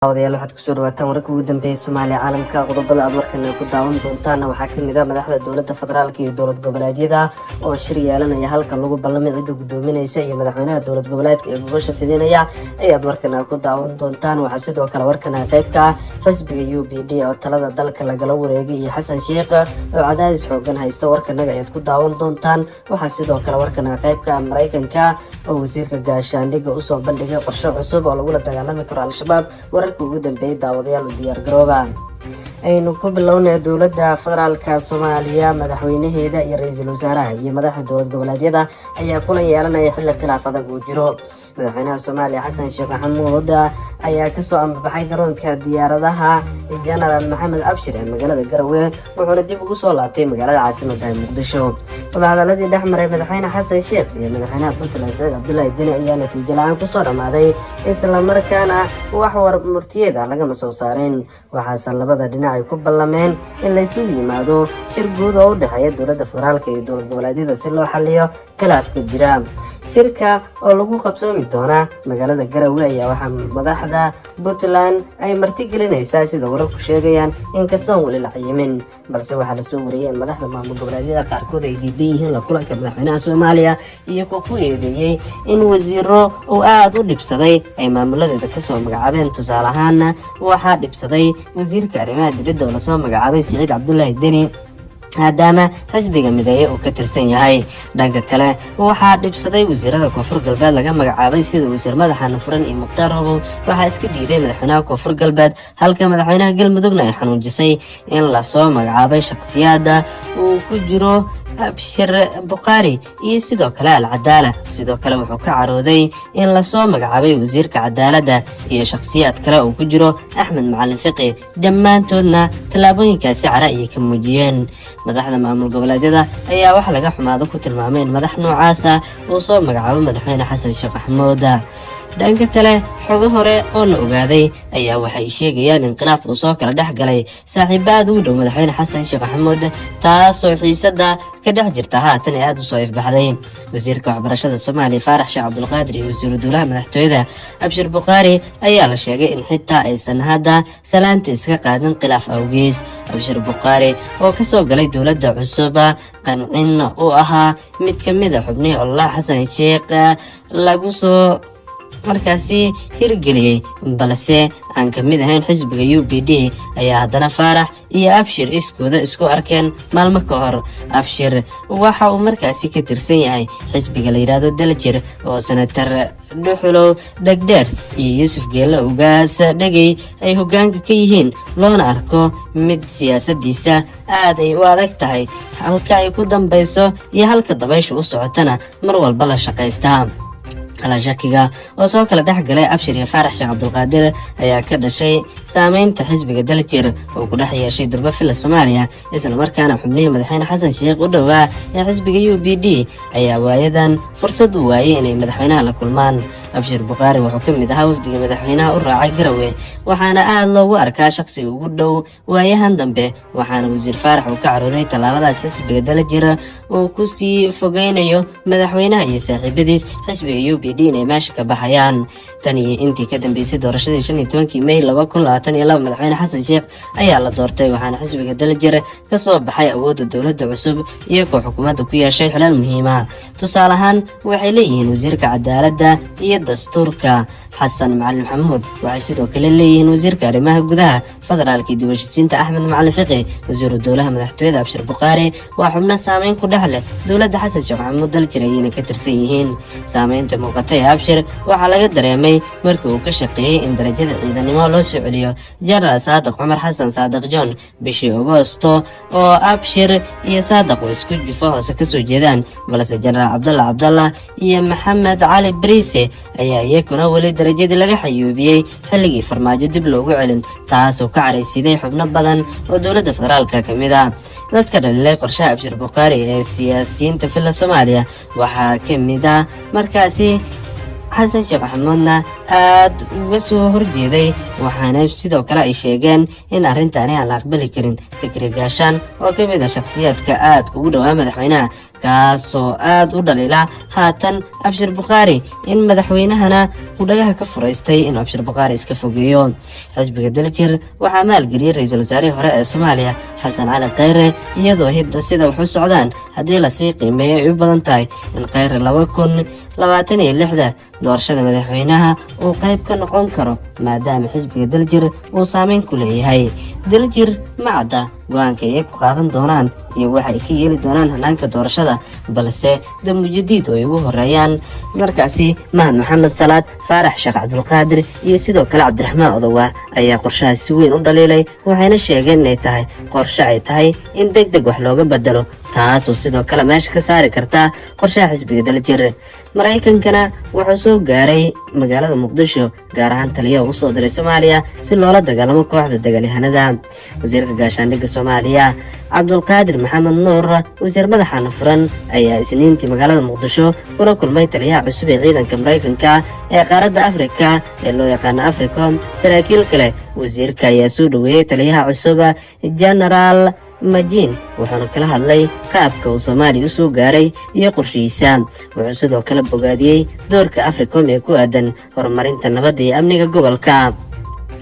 odayaal waxaad ku soo dhawaataan wararka ugu dambeeyay Soomaaliya caalamka qodobada aad warkan ku daawan doontaan waxaa kamid ah madaxda dawladda federaalka iyo dawlad goboleedyada oo shir yeelanaya halka lagu ballamay cid gudoominaysa iyo madaxweynaha dawlad goboleedka ee gobosha fidinaya ayaad warkan ku daawan doontaan waxaa sidoo kale warkan qayb ka ah xisbiga UPD oo talada dalka lagala wareegay iyo Xasan Sheekh oo cadaadis xoogan haysto warkanaga ayaad ku daawan doontaan waxaa sidoo kale warkan qayb ka ah Mareykanka oo wasiirka gaashaandhigga u soo bandhigay qorshe cusub oo lagu la dagaalami karo al-shabaab ugu dambeeyay daawadayaal u diyaar garooba aynu ku bilownay dawladda federaalka Soomaaliya madaxweynaheeda iyo ra'iisul wasaaraha iyo madaxda dawlad goboleedyada ayaa kulan yeelanaya xilli khilaaf adag uu jiro madaxweynaha Soomaaliya Xasan Sheekh Maxamuud ayaa ka soo ambaxay garoonka diyaaradaha General Maxamed Abshir ee magaalada Garowe wuxuuna dib ugu soo laabtay magaalada caasimadda Muqdisho wadahadaladii dhexmaray madaxweyne Xasan Sheekh iyo madaxweynaha Puntland Saciid Cabdullaahi Deni ayaa natiijo la'aan ku soo dhamaaday isla markaana wax warmurtiyeeda lagama soo saarin waxaase labada dhinac ay ku ballameen in la isugu yimaado shir guud oo u dhexeeya dawladda federaalka iyo dawlad goboleedyada si loo xalliyo khilaafka jira shirka oo lagu qabsoomi doona magaalada Garowe ayaa waxaa madaxda Puntland ay martigelinaysaa sida wararku sheegayaan inkastoo wali la cayimin balse waxaa la soo wariyay madaxda maamul goboleedyada qaarkood ay diidan yihiin la kulanka madaxweynaha Soomaaliya iyo ku eedeeyay in wasiiro oo aad u dhibsaday ay maamuladeeda ka soo magacaabeen tusaale ahaan waxaa dhibsaday wasiirka arrimaha dibadda oo la soo magacaabay Saciid Cabdullaahi Deni maadaama xisbiga mideeye uu ka tirsan yahay dhanka kale waxaa dhibsaday wasiirada koonfur galbeed laga magacaabay sida wasiir madaxa Furan iyo Muqtaar Robow waxaa iska diiday madaxweynaha koonfur galbeed halka madaxweynaha galmudugna ay xanuujisay in la soo magacaabay shakhsiyaadda uu ku jiro Abshir Bukhari iyo sidoo kale al-Cadaala sidoo kale wuxuu ka carooday in la soo magacaabay wasiirka cadaaladda iyo shakhsiyaad kale oo ku jiro Axmed Macalin Fiqi dhammaantoodna talaabooyinkaasi cara ay ka muujiyeen madaxda maamul goboleedyada ayaa wax laga xumaado ku tilmaamay in madax noocaas ah uu soo magacaabo madaxweyne Xasan Sheekh Maxamuud dhanka kale xogo hore oo la ogaaday ayaa waxay sheegayaan in khilaaf uu soo kala dhex galay saaxiibada u dhow madaxweyne Xasan Sheekh Maxamuud taasoo xiisada ka dhex jirta haatan aad u soo ifbaxday wasiirka waxbarashada Soomaaliya Faarax Sheekh Cabdulqaadir iyo wasiir dawladda madaxtooyada Abshir Bukhari ayaa la sheegay in xitaa aysan hadda salaanta iska qaadin khilaaf awgees Abshir Bukhari oo ka soo galay dawladda cusub qancin oo ahaa mid kamid ah xubnihii Allah Xasan Sheekh lagu soo markaasi hirgeliyay balse aan kamid ahayn xisbiga UPD ayaa haddana Faarax iyo Abshir iskooda isku arkeen maalmo ka hor Abshir waxa uu markaasi ka tirsan yahay xisbiga la yiraahdo Daljir oo senator Dhuxulow Dhagdheer iyo Yuusuf Geelle Ugaas Dhagey ay hoggaanka ka yihiin loona arko mid siyaasadiisa aad ay u adag tahay halka ay ku dambayso iyo halka dabaysha u socotana mar walba la shaqaystaa shakiga oo soo kala dhex galay Abshir iyo Faarax Sheekh Cabdulqaadir ayaa ka dhashay saameynta xisbiga Daljir oo ku dhex yeeshay durba fila Soomaaliya isla markaana xubnihii madaxweyne Xasan Sheekh u dhawaa ee xisbiga UPD ayaa waayadan fursad u waayay inay madaxweynaha la kulmaan Abshir Bukhari wuxuu ka mid ahaa wafdiga madaxweynaha u raacay Garowe waxaana aad loogu arkaa shakhsiga ugu dhow waayahan dambe waxaana wasiir Faarax uu ka carooday tallaabadaas xisbiga Daljir oo ku sii fogeynayo madaxweynaha iyo saaxiibadiis xisbiga UPD inay meesha ka baxayaan tan iyo intii ka dambeysay doorashadii 15 May 2022 madaxweyne Xasan Sheekh ayaa la doortay waxaana xisbiga Daljir ka soo baxay awoodda dawladda cusub iyo xukuumadda ku yeeshay xilal muhiim ah tusaale ahaan waxay leeyihiin wasiirka cadaaladda iyo dastuurka Xasan Macalin Maxamuud waxay sidoo kale leeyihiin wasiirka arrimaha gudaha federaalka dib u heshiisiinta Axmed Macalin Fiqi wasiir dawladda madaxtooyada Abshir Bukhari waa xubno saameyn ku dhex leh dawladda Xasan Sheekh Maxamuud Daljir ayayna ka tirsan yihiin saameynta muuqata ee Abshir waxaa laga dareemay markii uu ka shaqeeyay in darajada ciidanimo loo soo celiyo General Saadiq Cumar Xasan Saadiq John bishii Agoosto oo Abshir iyo Saadiq isku jufo hoose ka soo jeedaan balse General Cabdallah iyo Maxamed Cali Bariise ayaa iyaguna wali darajadii laga xayuubiyay xilligii farmaajo dib loogu celin taasoo ka careysiday xubno badan oo dawladda federaalka kamid ah dadka dhalilay qorshaha Abshir Bukhari ee siyaasiyiinta fila Soomaaliya waxaa kamid ah markaasi Xasan Sheekh Maxamuudna aad uga soo horjeeday waxaana sidoo kale ay sheegeen in arrintan aan la aqbali karin Sakri Gaashaan oo kamid ah shakhsiyaadka aad ugu dhawaa madaxweynaha kaasoo aad u dhaliila haatan Abshir Bukaari in madaxweynahana uu dhagaha ka furaystay in Abshir Bukaari iska fogeeyo. xisbiga Daljir waxaa maalgeliyay ra'iisul wasaarihii hore ee Soomaaliya Xasan Cali Khayre, iyadoo hidda sida wax u socdaan haddii la sii qiimeeyo ay u badan tahay in Khayre 2026 doorashada madaxweynaha uu qayb ka noqon karo, maadaama xisbiga Daljir uu saameyn ku leeyahay. Daljir ma cadda go'aanka ay ku qaadan doonaan iyo waxa ay ka yeeli doonaan hanaanka doorashada, balse Jamhuuriyadda oo ay ugu horeeyaan markaasi Mahad Maxamed Salaad, Faarax Sheekh Cabdulqaadir iyo sidoo kale Cabdiraxmaan Odowa ayaa qorshaha si weyn u dhaliilay, waxayna sheegeen inay tahay qorshe ay tahay in degdeg wax looga bedelo, taasoo sidoo kale meesha ka saari karta qorshaha xisbiga Daljir. Mareykankana wuxuu soo gaaray magaalada Muqdisho, gaar ahaan taliyaha u soo diray Soomaaliya si loola dagaalamo kooxda dagaalyahanada. wasiirka gaashaandhigga Soomaaliya Cabdulqaadir Maxamed Nuur, wasiir madaxa furan, ayaa Isniintii magaalada Muqdisho kula kulmay taliyaha cusub ee ciidanka Mareykanka ee qaaradda Afrika ee loo yaqaan AFRICOM. saraakiil kale wasiirka ayaa soo dhaweeyay taliyaha cusub General Majin, wuxuuna kala hadlay qaabka uu Soomaaliya u soo gaaray iyo qorshihiisa. wuxuu sidoo kale bogaadiyey doorka AFRICOM ee ku aadan horumarinta nabadda iyo amniga gobolka.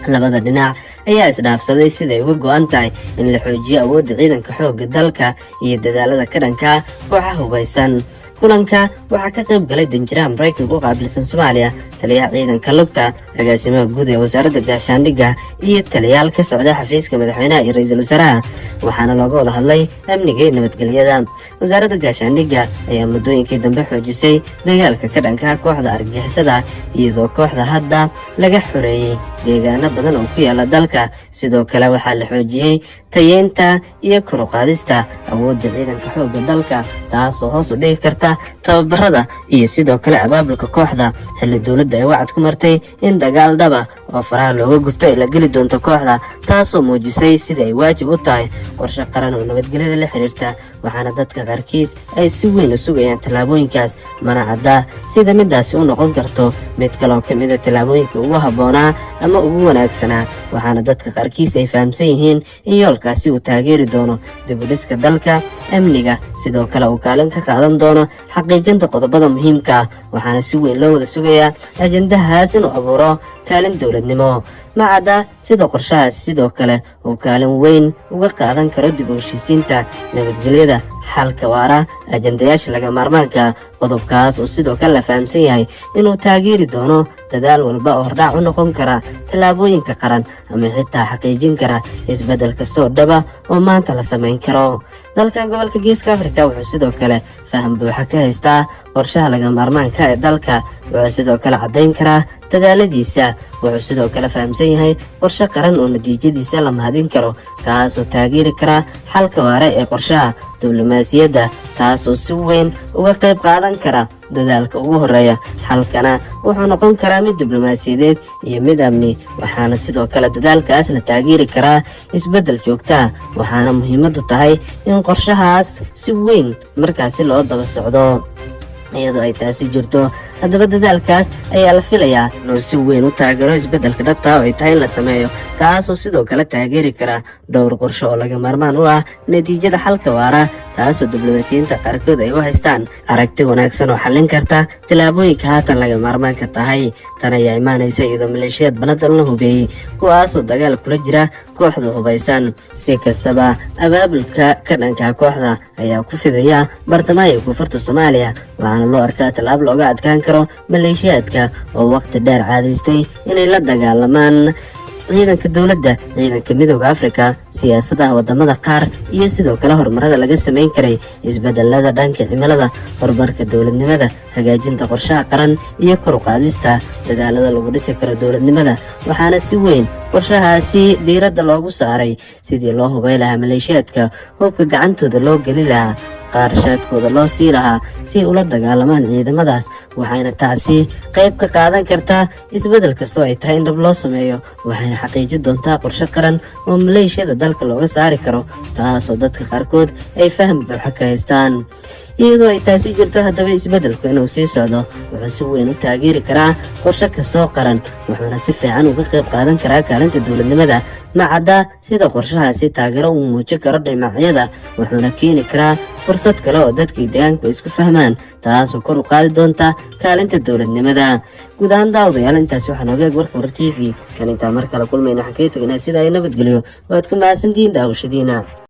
labada dhinac ayaa isdhaafsaday siday uga go'an tahay in la xoojiyo awoodda ciidanka xoogga dalka iyo dadaalada ka dhanka kooxaha hubeysan. kulanka waxaa ka qayb galay danjiraha Mareykanka u qaabilsan Soomaaliya, taliyaha ciidanka lugta, agaasimaha guud ee wasaaradda gaashaandhigga iyo taliyaal ka socda xafiiska madaxweynaha iyo ra'iisul wasaaraha, waxaana looga wada hadlay amniga iyo nabadgelyada. wasaaradda gaashaandhigga ayaa muddooyinkii dambe xoojisay dagaalka ka dhanka kooxda argagixisada, iyadoo kooxda hadda laga xoreeyay deegaano badan oo ku yaala dalka. sidoo kale waxaa la xoojiyey tayeynta iyo kor u qaadista awoodda ciidanka xoogga dalka, taasoo hoos u dhigi karta tababarada iyo sidoo kale abaabulka kooxda. xilli dowladda ay wacad ku martay in dagaal dhaba oo faraha looga gubto ay la geli doonto kooxda, taasoo muujisay sida ay waajib u tahay qorshe qaran oo nabadgelyada la xiriirta. waxaana dadka qaarkiis ay si weyn u sugayaan tallaabooyinkaas, mana cadda sida midaasi u noqon karto mid kaloo ka mid a tallaabooyinka ugu habboonaa ama ugu wanaagsanaa. waxaana dadka qaarkiis ay fahamsan yihiin in yoolkaasi uu taageeri doono dib u dhiska dalka, amniga, sidoo kale uu kaalin ka qaadan doono xaqiijinta qodobada muhiimka ah. waxaana si weyn loo wada sugayaa ajandahaas inuu abuuro kaalin dowladnimo. ma cadda sida qorshahaas sidoo kale uu kaalin weyn uga qaadan karo dib u heshiisiinta, nabadgelyada, xalka waara, ajandayaasha laga maarmaanka. qodobkaas oo sidoo kale la fahamsan yahay inuu taageeri doono dadaal walba oo hordhac u noqon kara tallaabooyinka qaran ama xitaa xaqiijin kara isbeddel kasta oo dhaba oo maanta la samayn karo. dalkan gobolka Geeska Afrika wuxuu sidoo kale faham buuxa ka haystaa qorshaha laga maarmaanka ee dalka, wuxuu sidoo kale caddayn karaa dadaaladiisa. wuxuu sidoo kale fahamsan yahay qorshe qaran oo natiijadiisa la mahadin karo, kaasoo taageeri kara xalka waara ee qorshaha diblomaasiyadda, taasoo si weyn uga qayb qaadan kara dadaalka ugu horeeya. xalkana wuxuu noqon karaa mid diblomaasiyadeed iyo mid amni, waxaana sidoo kale dadaalkaas la taageeri karaa isbeddel joogta. waxaana muhiimadu tahay in qorshahaas si weyn markaasi loo daba socdo. iyadoo ay taasi jirto, haddaba dadaalkaas ayaa la filayaa inuu si weyn u taageero isbeddelka dhabta oo ay tahay in la sameeyo, kaasoo sidoo kale taageeri kara dhowr qorshe oo laga maarmaan u ah natiijada xalka waara, taasoo diblomaasiyiinta qaarkood ay u haystaan aragti wanaagsan oo xallin karta tallaabooyinka haatan laga maarmaanka tahay. tan ayaa imaanaysa iyadoo maleeshiyad banadan la hubeeyey, kuwaasoo dagaal kula jira kooxda hubeysan. si kastaba, abaabulka ka dhanka kooxda ayaa ku fidaya bartamaha iyo koonfurta Soomaaliya, waxaana loo arkaa tallaabo looga adkaan karo maleeshiyaadka oo waqti dheer caadaystay inay la dagaalamaan ciidanka dowladda, ciidanka midowga Afrika, siyaasadaha wadamada qaar iyo sidoo kale horumarada laga sameyn karay isbedelada dhanka cimilada, horumarka dowladnimada, hagaajinta qorshaha qaran iyo kor u qaadista dadaalada lagu dhisi karo dowladnimada. waxaana si weyn qorshahaasi diiradda loogu saaray sidii loo hubay lahaa maleeshiyaadka, hubka gacantooda loo geli lahaa, qaarashaadkooda loo sii lahaa si ay ula dagaalamaan ciidamadaas. waxayna taasi qayb ka qaadan kartaa isbeddel kastoo ay tahay in dhab loo sameeyo, waxayna xaqiijin doontaa qorshe qaran oo maleeshiyada dalka looga saari karo, taasoo dadka qaarkood ay faham buuxa ka haystaan. iyadoo ay taasi jirto, haddaba isbeddelku inuu sii socdo wuxuu si weyn u taageeri karaa qorshe kastoo qaran, wuxuuna si fiican uga qayb qaadan karaa kaalinta dowladnimada. ma cadda sida qorshahaasi taageero uu muujin karo dhinacyada, wuxuuna keeni karaa fursad fursad kale oo dadka deegaanka isku fahmaan taasoo kor u qaadi doonta kaalinta dowladnimada. guud ahaan daawadayaal intaasi waxaan ogaag warka War TV kan intaan mar kale kulmayno waxaan kaga tegaynaa sida ay nabadgelyo waad ku mahadsantihiin daawashadiina.